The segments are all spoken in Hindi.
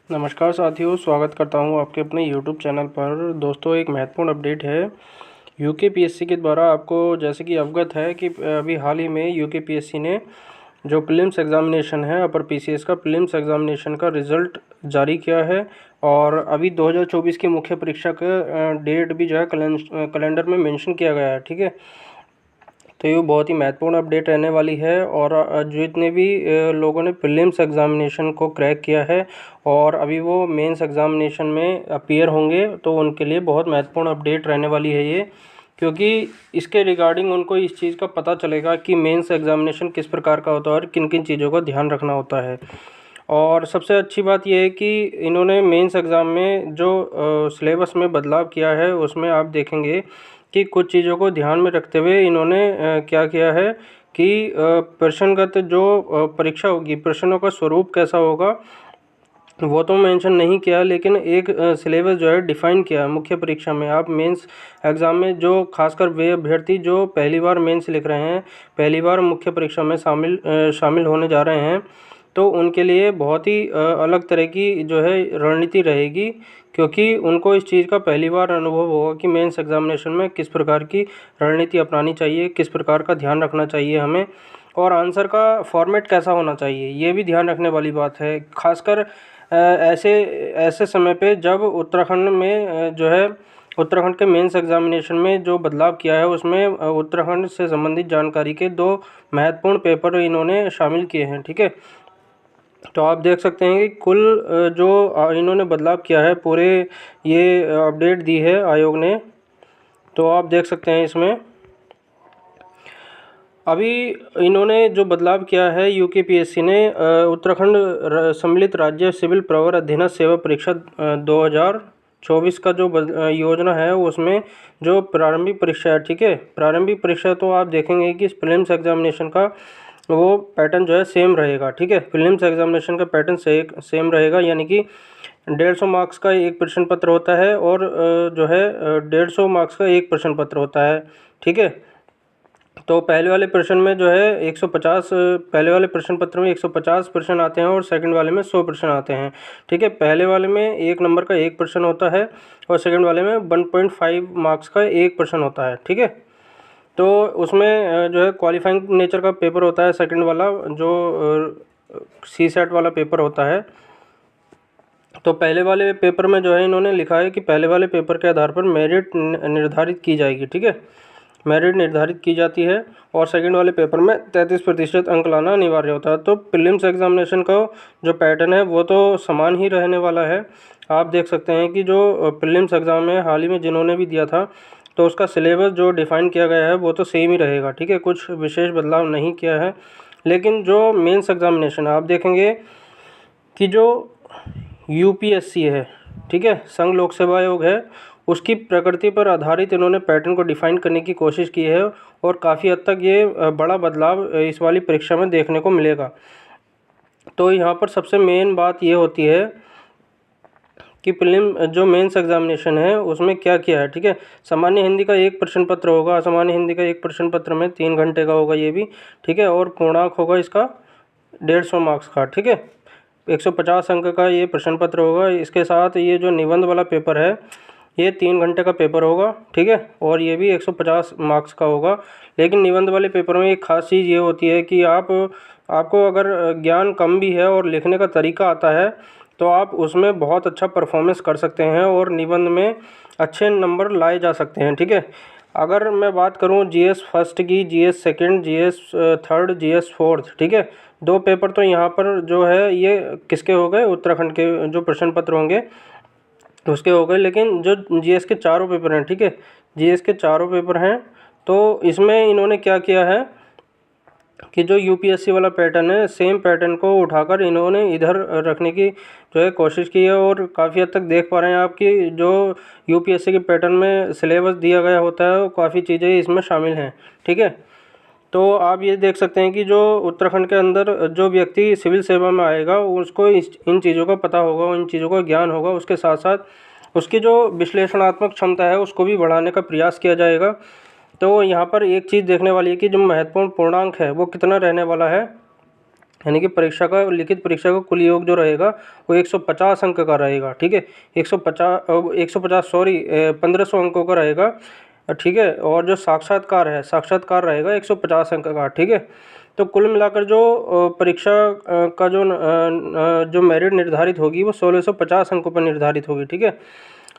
नमस्कार साथियों, स्वागत करता हूं आपके अपने YouTube चैनल पर। दोस्तों, एक महत्वपूर्ण अपडेट है। यूकेपीएससी के द्वारा आपको जैसे कि अवगत है कि अभी हाल ही में यूकेपीएससी ने जो प्रीलिम्स एग्ज़ामिनेशन है, अपर पीसीएस का प्रीलिम्स एग्ज़ामिनेशन का रिज़ल्ट जारी किया है। और अभी 2024 की मुख्य परीक्षा का डेट भी जो है कैलेंडर में मेंशन किया गया है। ठीक है, तो ये बहुत ही महत्वपूर्ण अपडेट रहने वाली है। और जितने भी लोगों ने प्रीलिम्स एग्ज़ामिनेशन को क्रैक किया है और अभी वो मेंस एग्ज़ामिनेशन में अपीयर होंगे, तो उनके लिए बहुत महत्वपूर्ण अपडेट रहने वाली है ये, क्योंकि इसके रिगार्डिंग उनको इस चीज़ का पता चलेगा कि मेंस एग्ज़ामिनेशन किस प्रकार का होता है और किन किन चीज़ों का ध्यान रखना होता है। और सबसे अच्छी बात यह है कि इन्होंने मेंस एग्ज़ाम में जो सिलेबस में बदलाव किया है, उसमें आप देखेंगे कि कुछ चीज़ों को ध्यान में रखते हुए इन्होंने क्या किया है कि प्रश्नगत जो परीक्षा होगी, प्रश्नों का स्वरूप कैसा होगा वो तो मेंशन नहीं किया, लेकिन एक सिलेबस जो है डिफ़ाइन किया है। मुख्य परीक्षा में आप मेंस एग्ज़ाम में जो खासकर वे अभ्यर्थी जो पहली बार मेंस लिख रहे हैं, पहली बार मुख्य परीक्षा में शामिल होने जा रहे हैं, तो उनके लिए बहुत ही अलग तरह की जो है रणनीति रहेगी, क्योंकि उनको इस चीज़ का पहली बार अनुभव होगा कि मेंस एग्ज़ामिनेशन में किस प्रकार की रणनीति अपनानी चाहिए, किस प्रकार का ध्यान रखना चाहिए हमें, और आंसर का फॉर्मेट कैसा होना चाहिए, ये भी ध्यान रखने वाली बात है। खासकर ऐसे ऐसे समय पे जब उत्तराखंड में जो है उत्तराखंड के मेंस एग्ज़ामिनेशन में जो बदलाव किया है, उसमें उत्तराखंड से संबंधित जानकारी के 2 महत्वपूर्ण पेपर इन्होंने शामिल किए हैं। ठीक है, तो आप देख सकते हैं कि कुल जो इन्होंने बदलाव किया है, पूरे ये अपडेट दी है आयोग ने, तो आप देख सकते हैं इसमें अभी इन्होंने जो बदलाव किया है यूकेपीएससी ने उत्तराखंड सम्मिलित राज्य सिविल प्रवर अधीनस्थ सेवा परीक्षा 2024 का जो योजना है, उसमें जो प्रारंभिक परीक्षा है, ठीक है, प्रारंभिक परीक्षा तो आप देखेंगे कि प्रीलिम्स एग्जामिनेशन का वो पैटर्न जो है सेम रहेगा। ठीक है, प्रीलिम्स एग्जामिनेशन का पैटर्न सेम रहेगा, यानी कि 150 मार्क्स का एक प्रश्न पत्र होता है और जो है 150 मार्क्स का एक प्रश्न पत्र होता है। ठीक है, तो पहले वाले प्रश्न में जो है 150, पहले वाले प्रश्न पत्र में 150 प्रश्न आते हैं और सेकंड वाले में 100 प्रश्न आते हैं। ठीक है, पहले वाले में 1 नंबर का एक प्रश्न होता है और सेकंड वाले में 1.5 मार्क्स का एक प्रश्न होता है। ठीक है, तो उसमें जो है क्वालिफाइंग नेचर का पेपर होता है सेकंड वाला, जो सी सेट वाला पेपर होता है। तो पहले वाले पेपर में जो है इन्होंने लिखा है कि पहले वाले पेपर के आधार पर मेरिट निर्धारित की जाएगी। ठीक है, मेरिट निर्धारित की जाती है और सेकंड वाले पेपर में 33% अंक लाना अनिवार्य होता है। तो प्रीलिम्स एग्जामिनेशन का जो पैटर्न है वो तो समान ही रहने वाला है। आप देख सकते हैं कि जो प्रीलिम्स एग्ज़ाम में हाल ही में जिन्होंने भी दिया था, तो उसका सिलेबस जो डिफ़ाइन किया गया है वो तो सेम ही रहेगा। ठीक है, कुछ विशेष बदलाव नहीं किया है। लेकिन जो मेंस एग्जामिनेशन आप देखेंगे कि जो यूपीएससी है, ठीक है, संघ लोक सेवा आयोग है, उसकी प्रकृति पर आधारित इन्होंने पैटर्न को डिफाइन करने की कोशिश की है और काफ़ी हद तक ये बड़ा बदलाव इस वाली परीक्षा में देखने को मिलेगा। तो यहाँ पर सबसे मेन बात ये होती है कि प्रीलिम जो मेंस एग्जामिनेशन है उसमें क्या किया है। ठीक है, सामान्य हिंदी का एक प्रश्न पत्र होगा, असामान्य हिंदी का एक प्रश्न पत्र में 3 घंटे का होगा ये भी। ठीक है, और पूर्णांक होगा इसका 150 मार्क्स का। ठीक है, 150 अंक का ये प्रश्न पत्र होगा। इसके साथ ये जो निबंध वाला पेपर है, ये 3 घंटे का पेपर होगा। ठीक है, और ये भी 150 मार्क्स का होगा। लेकिन निबंध वाले पेपर में एक खास चीज़ ये होती है कि आपको अगर ज्ञान कम भी है और लिखने का तरीका आता है, तो आप उसमें बहुत अच्छा परफॉर्मेंस कर सकते हैं और निबंध में अच्छे नंबर लाए जा सकते हैं। ठीक है, अगर मैं बात करूं जीएस फर्स्ट की, GS second, GS third, GS fourth, ठीक है, 2 पेपर तो यहाँ पर जो है ये किसके हो गए, उत्तराखंड के जो प्रश्न पत्र होंगे उसके हो गए। लेकिन जो जीएस के चारों पेपर हैं, ठीक है, जीएस के चारों पेपर हैं, तो इसमें इन्होंने क्या किया है कि जो यूपीएससी वाला पैटर्न है, सेम पैटर्न को उठाकर इन्होंने इधर रखने की जो है कोशिश की है। और काफ़ी हद तक देख पा रहे हैं आप कि जो यूपीएससी के पैटर्न में सिलेबस दिया गया होता है, वो काफ़ी चीज़ें इसमें शामिल हैं। ठीक है, तो आप ये देख सकते हैं कि जो उत्तराखंड के अंदर जो व्यक्ति सिविल सेवा में आएगा, उसको इन चीज़ों का पता होगा, इन चीज़ों का ज्ञान होगा। उसके साथ साथ उसकी जो विश्लेषणात्मक क्षमता है उसको भी बढ़ाने का प्रयास किया जाएगा। तो यहाँ पर एक चीज़ देखने वाली है कि जो महत्वपूर्ण पूर्णांक है वो कितना रहने वाला है। यानी कि परीक्षा का, लिखित परीक्षा का कुल योग जो रहेगा वो 150 अंक का रहेगा। ठीक है, 150 सॉरी 1500 अंकों का रहेगा। ठीक है, और जो साक्षात्कार रहेगा 150 अंक का। ठीक है, तो कुल मिलाकर जो परीक्षा का जो मेरिट निर्धारित होगी वो 1650 अंकों पर निर्धारित होगी। ठीक है,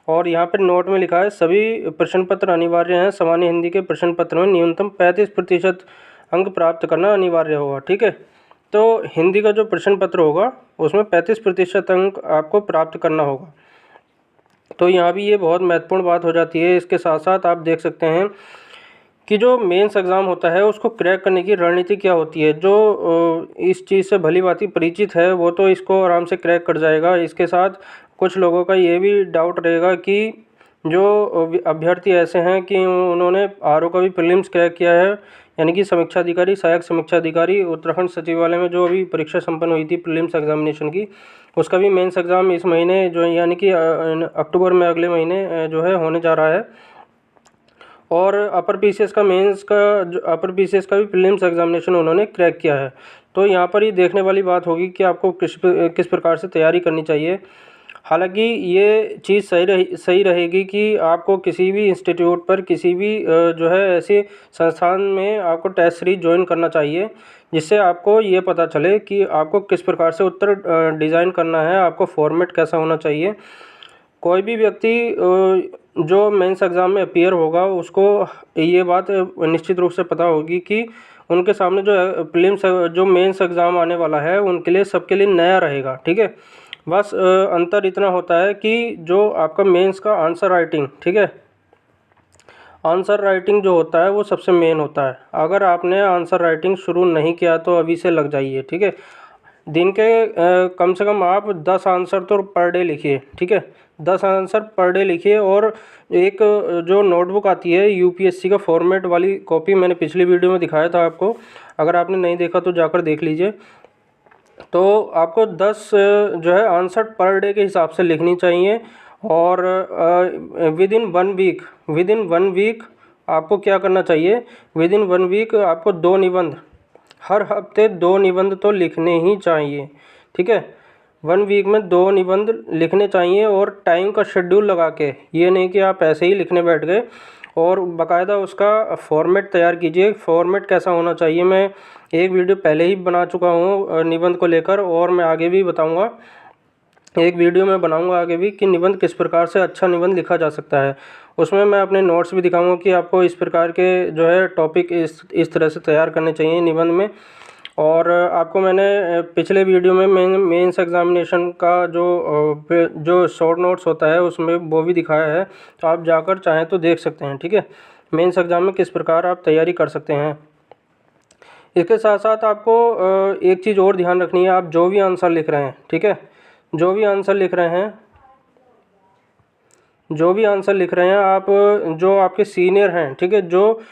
और यहाँ पर नोट में लिखा है सभी प्रश्न पत्र अनिवार्य हैं। सामान्य हिंदी के प्रश्न पत्र में न्यूनतम 35% अंक प्राप्त करना अनिवार्य होगा। ठीक है, तो हिंदी का जो प्रश्न पत्र होगा उसमें 35% अंक आपको प्राप्त करना होगा। तो यहाँ भी ये बहुत महत्वपूर्ण बात हो जाती है। इसके साथ साथ आप देख सकते हैं कि जो मेंस एग्ज़ाम होता है उसको क्रैक करने की रणनीति क्या होती है। जो इस चीज़ से भली भांति परिचित है वो तो इसको आराम से क्रैक कर जाएगा। इसके साथ कुछ लोगों का ये भी डाउट रहेगा कि जो अभ्यर्थी ऐसे हैं कि उन्होंने आरओ का भी प्रीलिम्स क्रैक किया है, यानी कि समीक्षा अधिकारी, सहायक समीक्षा अधिकारी उत्तराखंड सचिवालय में जो अभी परीक्षा संपन्न हुई थी प्रीलिम्स एग्जामिनेशन की, उसका भी मेंस एग्ज़ाम इस महीने जो यानी कि अक्टूबर में अगले महीने जो है होने जा रहा है। और अपर पीसीएस का अपर पीसीएस का भी प्रीलिम्स एग्जामिनेशन उन्होंने क्रैक किया है। तो यहाँ पर ही देखने वाली बात होगी कि आपको किस प्रकार से तैयारी करनी चाहिए। हालांकि ये चीज़ सही रहेगी कि आपको किसी भी इंस्टीट्यूट पर, किसी भी जो है ऐसे संस्थान में आपको टेस्ट सीरीज ज्वाइन करना चाहिए, जिससे आपको ये पता चले कि आपको किस प्रकार से उत्तर डिज़ाइन करना है, आपको फॉर्मेट कैसा होना चाहिए। कोई भी व्यक्ति जो मेंस एग्ज़ाम में अपीयर होगा उसको ये बात निश्चित रूप से पता होगी कि उनके सामने जो प्रीलिम्स जो मेंस एग्ज़ाम आने वाला है उनके लिए, सबके लिए नया रहेगा। ठीक है, बस अंतर इतना होता है कि जो आपका मेंस का आंसर राइटिंग, ठीक है, आंसर राइटिंग जो होता है वो सबसे मेन होता है। अगर आपने आंसर राइटिंग शुरू नहीं किया तो अभी से लग जाइए। ठीक है, दिन के कम से कम आप 10 आंसर तो पर डे लिखिए। ठीक है, 10 आंसर पर डे लिखिए। और एक जो नोटबुक आती है यूपीएससी का फॉर्मेट वाली कॉपी, मैंने पिछली वीडियो में दिखाया था आपको, अगर आपने नहीं देखा तो जाकर देख लीजिए। तो आपको 10 जो है आंसर पर डे के हिसाब से लिखनी चाहिए। और विद इन वन वीक आपको क्या करना चाहिए, विद इन 1 वीक आपको 2 निबंध, हर हफ्ते 2 निबंध तो लिखने ही चाहिए। ठीक है, 1 वीक में 2 निबंध लिखने चाहिए। और टाइम का शेड्यूल लगा के, ये नहीं कि आप ऐसे ही लिखने बैठ गए, और बाकायदा उसका फॉर्मेट तैयार कीजिए। फॉर्मेट कैसा होना चाहिए मैं एक वीडियो पहले ही बना चुका हूँ निबंध को लेकर, और मैं आगे भी बताऊँगा, एक वीडियो में बनाऊंगा आगे भी कि निबंध किस प्रकार से अच्छा निबंध लिखा जा सकता है। उसमें मैं अपने नोट्स भी दिखाऊंगा कि आपको इस प्रकार के जो है टॉपिक इस तरह से तैयार करने चाहिए निबंध में। और आपको मैंने पिछले वीडियो में मेंस एग्जामिनेशन का जो शॉर्ट नोट्स होता है उसमें वो भी दिखाया है, तो आप जाकर चाहें तो देख सकते हैं। ठीक है, मेंस एग्ज़ाम में किस प्रकार आप तैयारी कर सकते हैं। इसके साथ साथ आपको एक चीज़ और ध्यान रखनी है, आप जो भी आंसर लिख रहे हैं, ठीक है, जो भी आंसर लिख रहे हैं आप, जो आपके सीनियर हैं, ठीक है, जो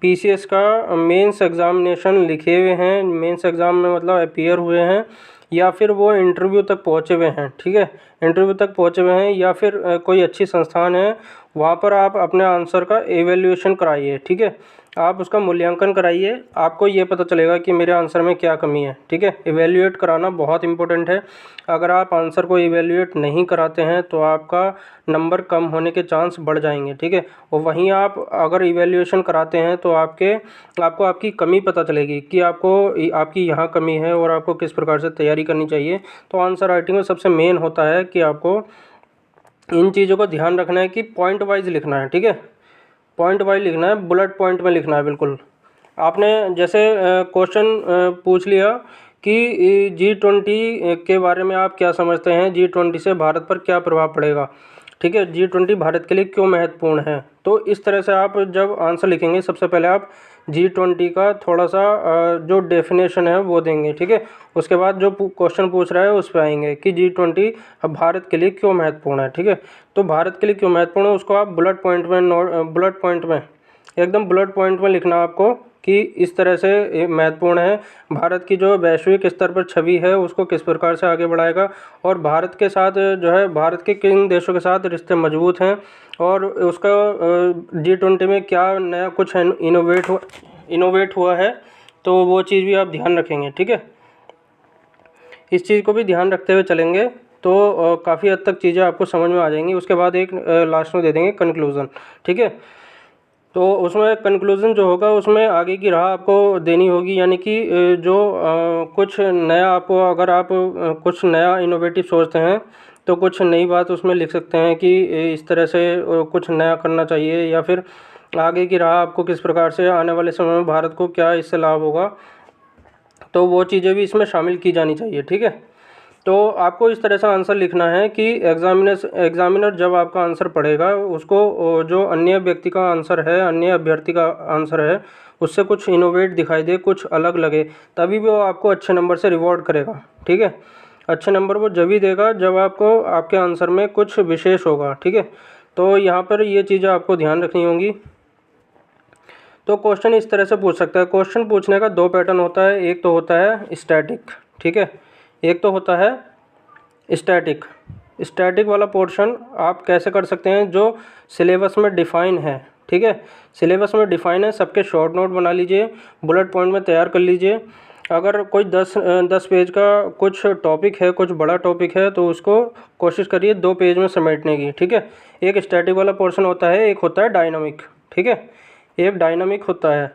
पीसीएस का मेंस एग्ज़ामिनेशन लिखे हुए हैं, मेंस एग्ज़ाम में मतलब अपीयर हुए हैं, या फिर वो इंटरव्यू तक पहुँचे हुए हैं, ठीक है, इंटरव्यू तक पहुँचे हुए हैं, या फिर कोई अच्छी संस्थान है वहाँ पर आप अपने आंसर का एवेल्यूएशन कराइए। ठीक है, आप उसका मूल्यांकन कराइए, आपको ये पता चलेगा कि मेरे आंसर में क्या कमी है। ठीक है, इवेल्यूएट कराना बहुत इंपॉर्टेंट है। अगर आप आंसर को इवेल्यूएट नहीं कराते हैं तो आपका नंबर कम होने के चांस बढ़ जाएंगे। ठीक है, और वहीं आप अगर इवेल्यूएशन कराते हैं तो आपको आपकी कमी पता चलेगी कि आपकी यहाँ कमी है और आपको किस प्रकार से तैयारी करनी चाहिए। तो आंसर राइटिंग में सबसे मेन होता है कि आपको इन चीज़ों का ध्यान रखना है कि पॉइंट वाइज लिखना है। ठीक है, पॉइंट वाइज लिखना है, बुलेट पॉइंट में लिखना है। बिल्कुल, आपने जैसे क्वेश्चन पूछ लिया कि G20 के बारे में आप क्या समझते हैं, G20 से भारत पर क्या प्रभाव पड़ेगा। ठीक है, G20 भारत के लिए क्यों महत्वपूर्ण है। तो इस तरह से आप जब आंसर लिखेंगे, सबसे पहले आप G20 का थोड़ा सा जो डेफिनेशन है वो देंगे। ठीक है, उसके बाद जो क्वेश्चन पूछ रहा है उस पर आएंगे कि G20 भारत के लिए क्यों महत्वपूर्ण है। ठीक है, तो भारत के लिए क्यों महत्वपूर्ण है उसको आप बुलेट पॉइंट में एकदम बुलेट पॉइंट में लिखना आपको कि इस तरह से महत्वपूर्ण है। भारत की जो वैश्विक स्तर पर छवि है उसको किस प्रकार से आगे बढ़ाएगा, और भारत के साथ जो है भारत के किन देशों के साथ रिश्ते मजबूत हैं, और उसका G20 में क्या नया कुछ इनोवेट हुआ है, तो वो चीज़ भी आप ध्यान रखेंगे। ठीक है, इस चीज़ को भी ध्यान रखते हुए चलेंगे तो काफ़ी हद तक चीज़ें आपको समझ में आ जाएंगी। उसके बाद एक लास्ट में दे देंगे कंक्लूज़न, ठीक है। तो उसमें कंक्लूज़न जो होगा उसमें आगे की राह आपको देनी होगी, यानी कि जो कुछ नया आपको, अगर आप कुछ नया इनोवेटिव सोचते हैं तो कुछ नई बात उसमें लिख सकते हैं कि इस तरह से कुछ नया करना चाहिए, या फिर आगे की राह आपको किस प्रकार से आने वाले समय में भारत को क्या इससे लाभ होगा, तो वो चीज़ें भी इसमें शामिल की जानी चाहिए, ठीक है। तो आपको इस तरह से आंसर लिखना है कि एग्जामिनर जब आपका आंसर पढ़ेगा उसको जो अन्य व्यक्ति का आंसर है, अन्य अभ्यर्थी का आंसर है, उससे कुछ इनोवेट दिखाई दे, कुछ अलग लगे, तभी वो आपको अच्छे नंबर से रिवॉर्ड करेगा, ठीक है। अच्छे नंबर वो जब ही देगा जब आपको आपके आंसर में कुछ विशेष होगा, ठीक है। तो यहाँ पर ये चीज़ें आपको ध्यान रखनी होंगी। तो क्वेश्चन इस तरह से पूछ सकता है। क्वेश्चन पूछने का दो पैटर्न होता है, एक तो होता है स्टैटिक, ठीक है, एक तो होता है स्टैटिक। स्टैटिक वाला पोर्शन आप कैसे कर सकते हैं, जो सिलेबस में डिफ़ाइन है, ठीक है, सिलेबस में डिफ़ाइन है, सबके शॉर्ट नोट बना लीजिए, बुलेट पॉइंट में तैयार कर लीजिए। अगर कोई 10 पेज का कुछ टॉपिक है, कुछ बड़ा टॉपिक है, तो उसको कोशिश करिए 2 पेज में समेटने की, ठीक है। एक स्टैटिक वाला पोर्शन होता है, एक होता है डायनामिक, ठीक है, एक डायनामिक होता है।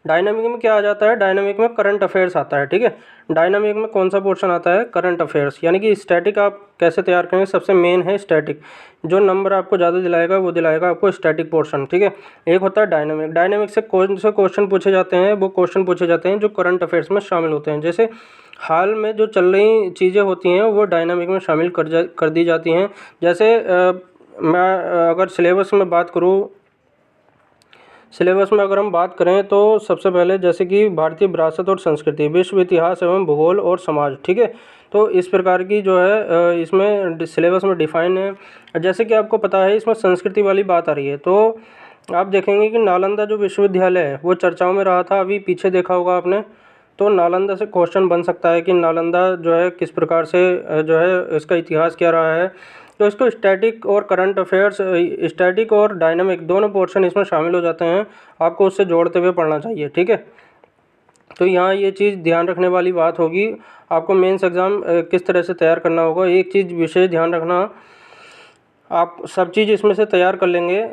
डायनामिक में क्या आ जाता है, डायनामिक में करंट अफेयर्स आता है, ठीक है। डायनामिक में कौन सा पोर्शन आता है, करंट अफेयर्स। यानी कि स्टैटिक आप कैसे तैयार करेंगे, सबसे मेन है स्टैटिक, जो नंबर आपको ज़्यादा दिलाएगा वो दिलाएगा आपको स्टैटिक पोर्शन, ठीक है। एक होता है डायनामिक। डायनामिक से कौन से क्वेश्चन पूछे जाते हैं, वो क्वेश्चन पूछे जाते हैं जो करंट अफेयर्स में शामिल होते हैं। जैसे हाल में जो चल रही चीज़ें होती हैं वो डायनामिक में शामिल कर दी जाती हैं। जैसे मैं अगर सिलेबस में बात करूँ, सिलेबस में अगर हम बात करें तो सबसे पहले जैसे कि भारतीय विरासत और संस्कृति, विश्व इतिहास एवं भूगोल और समाज, ठीक है। तो इस प्रकार की जो है इसमें सिलेबस में डिफ़ाइन है। जैसे कि आपको पता है इसमें संस्कृति वाली बात आ रही है, तो आप देखेंगे कि नालंदा जो विश्वविद्यालय है वो चर्चाओं में रहा था, अभी पीछे देखा होगा आपने। तो नालंदा से क्वेश्चन बन सकता है कि नालंदा जो है किस प्रकार से जो है इसका इतिहास क्या रहा है। तो इसको स्टैटिक और करंट अफेयर्स, स्टैटिक और डायनामिक दोनों पोर्शन इसमें शामिल हो जाते हैं, आपको उससे जोड़ते हुए पढ़ना चाहिए, ठीक है। तो यहाँ ये चीज़ ध्यान रखने वाली बात होगी, आपको मेंस एग्ज़ाम किस तरह से तैयार करना होगा। एक चीज़ विशेष ध्यान रखना, आप सब चीज़ इसमें से तैयार कर लेंगे।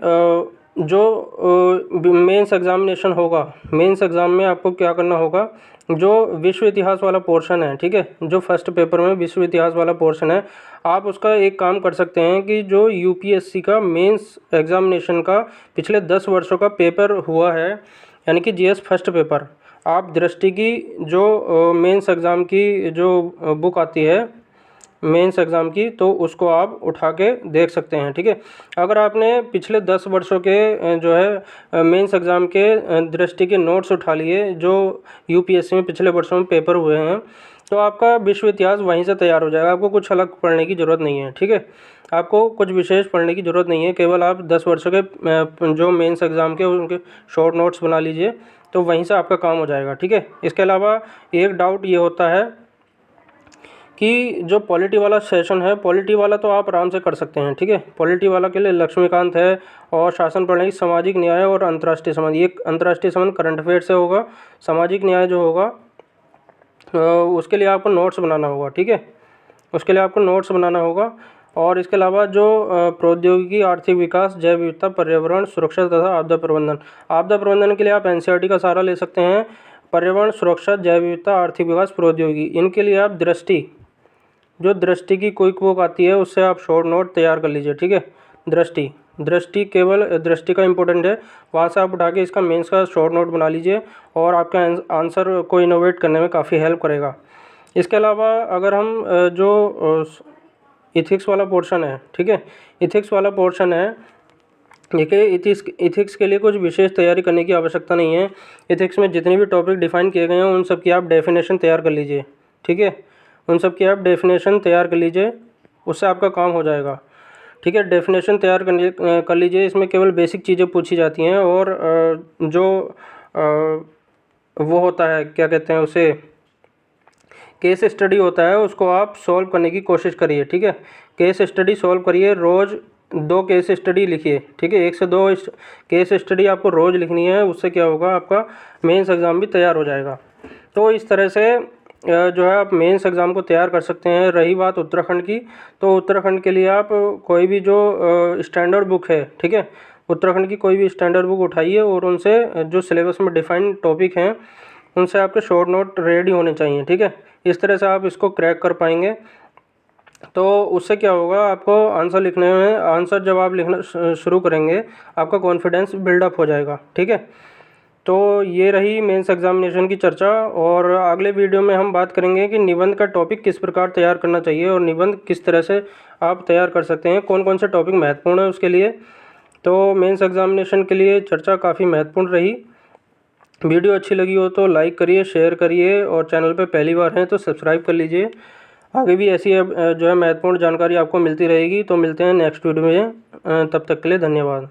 जो मेंस एग्ज़ामिनेशन होगा, मेंस एग्ज़ाम में आपको क्या करना होगा, जो विश्व इतिहास वाला पोर्शन है, ठीक है, जो फर्स्ट पेपर में विश्व इतिहास वाला पोर्शन है, आप उसका एक काम कर सकते हैं कि जो यूपीएससी का मेंस एग्ज़ामिनेशन का पिछले 10 वर्षों का पेपर हुआ है, यानी कि जीएस फर्स्ट पेपर, आप दृष्टि की जो मेंस एग्ज़ाम की जो बुक आती है मेंस एग्ज़ाम की, तो उसको आप उठा के देख सकते हैं, ठीक है। अगर आपने पिछले 10 वर्षों के जो है मेंस एग्ज़ाम के दृष्टि के नोट्स उठा लिए जो यूपीएससी में पिछले वर्षों में पेपर हुए हैं, तो आपका विश्व इतिहास वहीं से तैयार हो जाएगा, आपको कुछ अलग पढ़ने की ज़रूरत नहीं है, ठीक है। आपको कुछ विशेष पढ़ने की ज़रूरत नहीं है, केवल आप 10 वर्षों के जो मेंस एग्ज़ाम के उनके शॉर्ट नोट्स बना लीजिए, तो वहीं से आपका काम हो जाएगा, ठीक है। इसके अलावा एक डाउट ये होता है कि जो पॉलिटी वाला सेशन है, पॉलिटी वाला तो आप आराम से कर सकते हैं, ठीक है। पॉलिटी वाला के लिए लक्ष्मीकांत है और शासन प्रणाली, सामाजिक न्याय और अंतर्राष्ट्रीय संबंध। ये अंतर्राष्ट्रीय संबंध करंट अफेयर से होगा, सामाजिक न्याय जो होगा उसके लिए आपको नोट्स बनाना होगा, ठीक है, उसके लिए आपको नोट्स बनाना होगा। और इसके अलावा जो प्रौद्योगिकी, आर्थिक विकास, जैव विविधता, पर्यावरण सुरक्षा तथा आपदा प्रबंधन, आपदा प्रबंधन के लिए आप एनसीईआरटी का सहारा ले सकते हैं। पर्यावरण सुरक्षा, जैव विविधता, आर्थिक विकास, प्रौद्योगिकी, इनके लिए आप दृष्टि, जो दृष्टि की कोई बुक आती है उससे आप शॉर्ट नोट तैयार कर लीजिए, ठीक है। दृष्टि केवल दृष्टि का इम्पोर्टेंट है, वहाँ से आप उठा के इसका मेंस का शॉर्ट नोट बना लीजिए और आपका आंसर को इनोवेट करने में काफ़ी हेल्प करेगा। इसके अलावा अगर हम जो इथिक्स वाला पोर्शन है, ठीक है, इथिक्स वाला पोर्शन है, देखिए इथिक्स के लिए कुछ विशेष तैयारी करने की आवश्यकता नहीं है। इथिक्स में जितने भी टॉपिक डिफाइन किए गए हैं उन सब की आप डेफिनेशन तैयार कर लीजिए, ठीक है, उन सब की आप डेफिनेशन तैयार कर लीजिए, उससे आपका काम हो जाएगा, ठीक है। डेफिनेशन तैयार कर लीजिए, इसमें केवल बेसिक चीज़ें पूछी जाती हैं और जो वो होता है क्या कहते हैं उसे, केस स्टडी होता है, उसको आप सॉल्व करने की कोशिश करिए, ठीक है। केस स्टडी सॉल्व करिए, रोज़ 2 केस स्टडी लिखिए, ठीक है, 1 से 2 केस स्टडी आपको रोज़ लिखनी है, उससे क्या होगा, आपका मेंस एग्ज़ाम भी तैयार हो जाएगा। तो इस तरह से जो है आप मेंस एग्ज़ाम को तैयार कर सकते हैं। रही बात उत्तराखंड की, तो उत्तराखंड के लिए आप कोई भी जो स्टैंडर्ड बुक है, ठीक है, उत्तराखंड की कोई भी स्टैंडर्ड बुक उठाइए और उनसे जो सिलेबस में डिफाइंड टॉपिक हैं उनसे आपके शॉर्ट नोट रेडी होने चाहिए, ठीक है। इस तरह से आप इसको क्रैक कर पाएंगे। तो उससे क्या होगा, आपको आंसर लिखने में, आंसर जब आप लिखना शुरू करेंगे आपका कॉन्फिडेंस बिल्डअप हो जाएगा, ठीक है। तो ये रही मेंस एग्जामिनेशन की चर्चा। और अगले वीडियो में हम बात करेंगे कि निबंध का टॉपिक किस प्रकार तैयार करना चाहिए और निबंध किस तरह से आप तैयार कर सकते हैं, कौन कौन से टॉपिक महत्वपूर्ण है उसके लिए। तो मेंस एग्जामिनेशन के लिए चर्चा काफ़ी महत्वपूर्ण रही। वीडियो अच्छी लगी हो तो लाइक करिए, शेयर करिए, और चैनल पे पहली बार हैं तो सब्सक्राइब कर लीजिए। आगे भी ऐसी जो है महत्वपूर्ण जानकारी आपको मिलती रहेगी। तो मिलते हैं नेक्स्ट वीडियो में, तब तक के लिए धन्यवाद।